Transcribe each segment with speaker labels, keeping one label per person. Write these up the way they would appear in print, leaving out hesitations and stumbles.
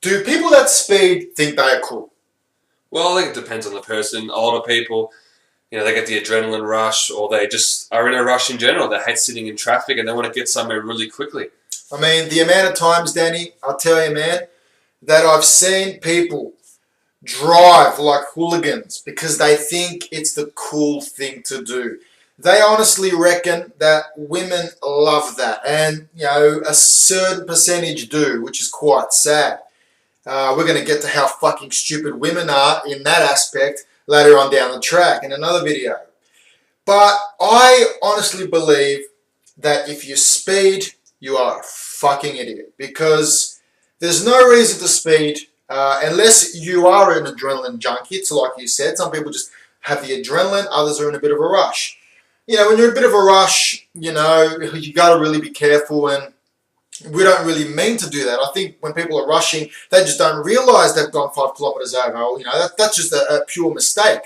Speaker 1: Do people that speed think they are cool?
Speaker 2: Well, I think it depends on the person. Older people, they get the adrenaline rush, or they just are in a rush in general. They hate sitting in traffic and they want to get somewhere really quickly.
Speaker 1: I mean, the amount of times, Danny, I'll tell you, man, that I've seen people drive like hooligans because they think it's the cool thing to do. They honestly reckon that women love that, and a certain percentage do, which is quite sad. We're going to get to how fucking stupid women are in that aspect later on down the track in another video. But I honestly believe that if you speed, you are a fucking idiot, because there's no reason to speed unless you are an adrenaline junkie. It's like you said, some people just have the adrenaline, others are in a bit of a rush. When you're in a bit of a rush, you got to really be careful, and we don't really mean to do that. I think when people are rushing, they just don't realise they've gone 5 kilometres over. That's just a pure mistake.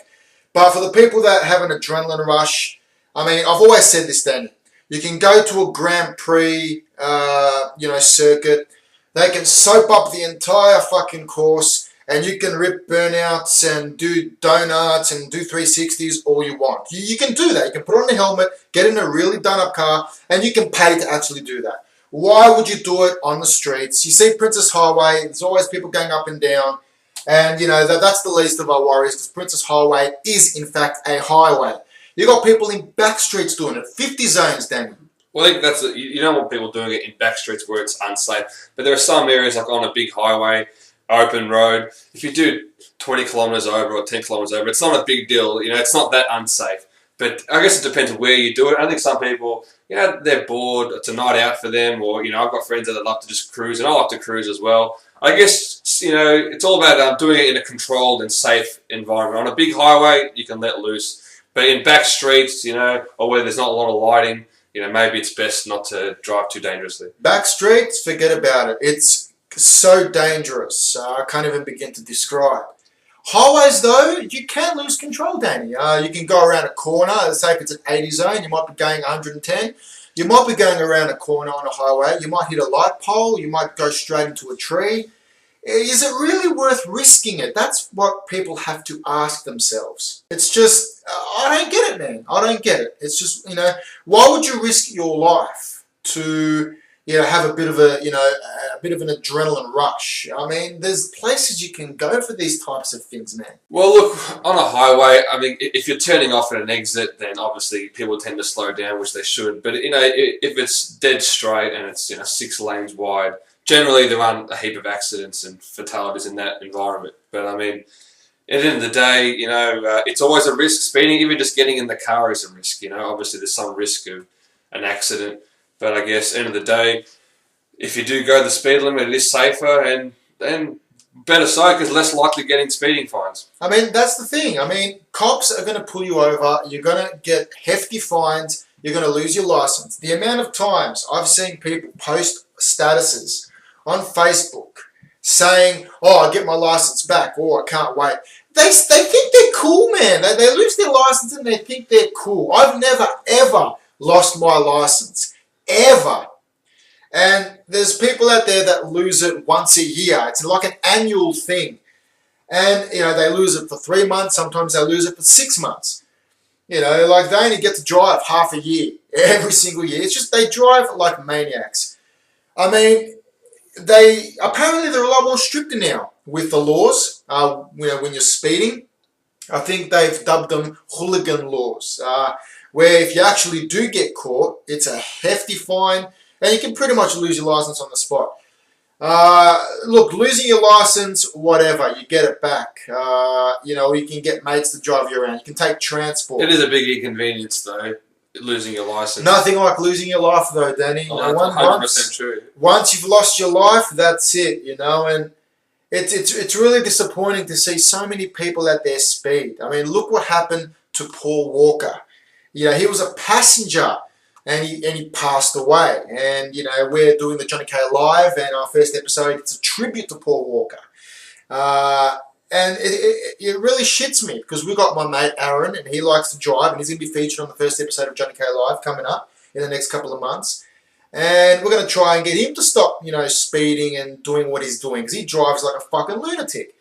Speaker 1: But for the people that have an adrenaline rush, I mean, I've always said this, Danny. You can go to a Grand Prix, circuit. They can soap up the entire fucking course, and you can rip burnouts and do donuts and do 360s all you want. You can do that. You can put on a helmet, get in a really done-up car, and you can pay to actually do that. Why would you do it on the streets? You see Princess Highway, there's always people going up and down, and that's the least of our worries, because Princess Highway is in fact a highway. You got people in back streets doing it, 50 zones, Danny.
Speaker 2: Well, I think that's you don't want people doing it in back streets where it's unsafe. But there are some areas, like on a big highway, open road, if you do 20 kilometres over or 10 kilometres over, it's not a big deal. It's not that unsafe. But I guess it depends where you do it. I think some people, they're bored. It's a night out for them, or I've got friends that love to just cruise, and I like to cruise as well. I guess it's all about doing it in a controlled and safe environment. On a big highway, you can let loose, but in back streets, or where there's not a lot of lighting, maybe it's best not to drive too dangerously.
Speaker 1: Back streets, forget about it. It's so dangerous. I can't even begin to describe. Highways, though, you can lose control, Danny. You can go around a corner. Say if it's an 80 zone, you might be going 110. You might be going around a corner on a highway. You might hit a light pole. You might go straight into a tree. Is it really worth risking it? That's what people have to ask themselves. It's just, I don't get it, man. I don't get it. It's just, why would you risk your life to, have a bit of an adrenaline rush? I mean, there's places you can go for these types of things, man.
Speaker 2: Well, look, on a highway, I mean, if you're turning off at an exit, then obviously people tend to slow down, which they should. But, if it's dead straight and it's, 6 lanes wide, generally there aren't a heap of accidents and fatalities in that environment. But, I mean, at the end of the day, it's always a risk. Speeding, even just getting in the car is a risk. Obviously there's some risk of an accident. But I guess, end of the day, if you do go the speed limit, it is safer, and better so, because less likely getting speeding fines.
Speaker 1: I mean, that's the thing. I mean, cops are going to pull you over. You're going to get hefty fines. You're going to lose your license. The amount of times I've seen people post statuses on Facebook saying, "Oh, I get my license back," or "I can't wait." They think they're cool, man. They lose their license and they think they're cool. I've never, ever lost my license. Ever. And there's people out there that lose it once a year. It's like an annual thing. And, they lose it for 3 months. Sometimes they lose it for 6 months. Like they only get to drive half a year, every single year. It's just they drive like maniacs. I mean, apparently they're a lot more stricter now with the laws, when you're speeding. I think they've dubbed them hooligan laws. Where if you actually do get caught, it's a hefty fine, and you can pretty much lose your license on the spot. Look, losing your license, whatever, you get it back. You can get mates to drive you around. You can take transport.
Speaker 2: It is a big inconvenience, though, losing your license.
Speaker 1: Nothing like losing your life, though, Danny.
Speaker 2: 100% true.
Speaker 1: Once you've lost your life, that's it, and it's really disappointing to see so many people at their speed. I mean, look what happened to Paul Walker. He was a passenger, and he passed away. And we're doing the Johnny K Live, and our first episode, it's a tribute to Paul Walker. And it really shits me, because we got my mate Aaron, and he likes to drive, and he's going to be featured on the first episode of Johnny K Live coming up in the next couple of months. And we're going to try and get him to stop, speeding and doing what he's doing, because he drives like a fucking lunatic.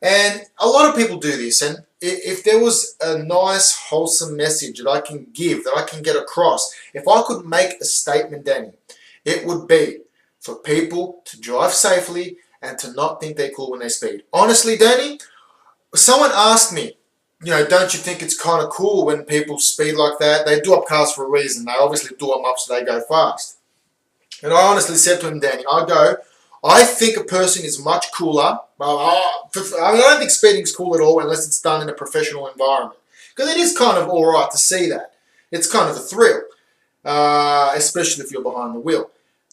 Speaker 1: And a lot of people do this, and if there was a nice, wholesome message that I can give, that I can get across, if I could make a statement, Danny, it would be for people to drive safely and to not think they're cool when they speed. Honestly, Danny, someone asked me, don't you think it's kind of cool when people speed like that? They do up cars for a reason. They obviously do them up so they go fast. And I honestly said to him, Danny, I think a person is much cooler. I don't think speeding is cool at all unless it's done in a professional environment. Because it is kind of alright to see that. It's kind of a thrill, especially if you're behind the wheel.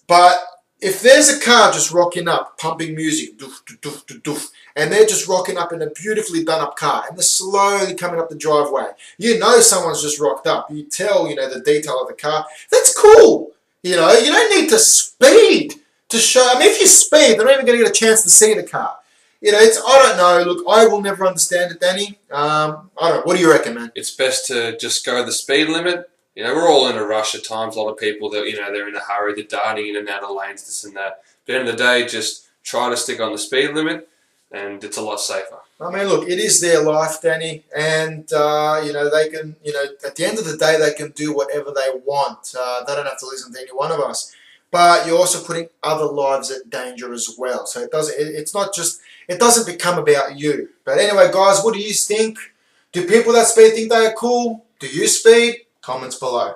Speaker 1: But if there's a car just rocking up, pumping music, doof, doof, doof, doof, and they're just rocking up in a beautifully done up car, and they're slowly coming up the driveway, someone's just rocked up. You tell, the detail of the car. That's cool. You don't need to speed to show. I mean, if you speed, they're not even going to get a chance to see the car. I don't know. Look, I will never understand it, Danny. I don't know. What do you reckon, man?
Speaker 2: It's best to just go the speed limit. We're all in a rush at times. A lot of people that, they're in a hurry, they're darting in and out of lanes, this and that. But at the end of the day, just try to stick on the speed limit, and it's a lot safer.
Speaker 1: I mean, look, it is their life, Danny, and, they can, at the end of the day, they can do whatever they want. They don't have to listen to any one of us. But you're also putting other lives at danger as well. So it doesn't become about you. But anyway, guys, what do you think? Do people that speed think they are cool? Do you speed? Comments below.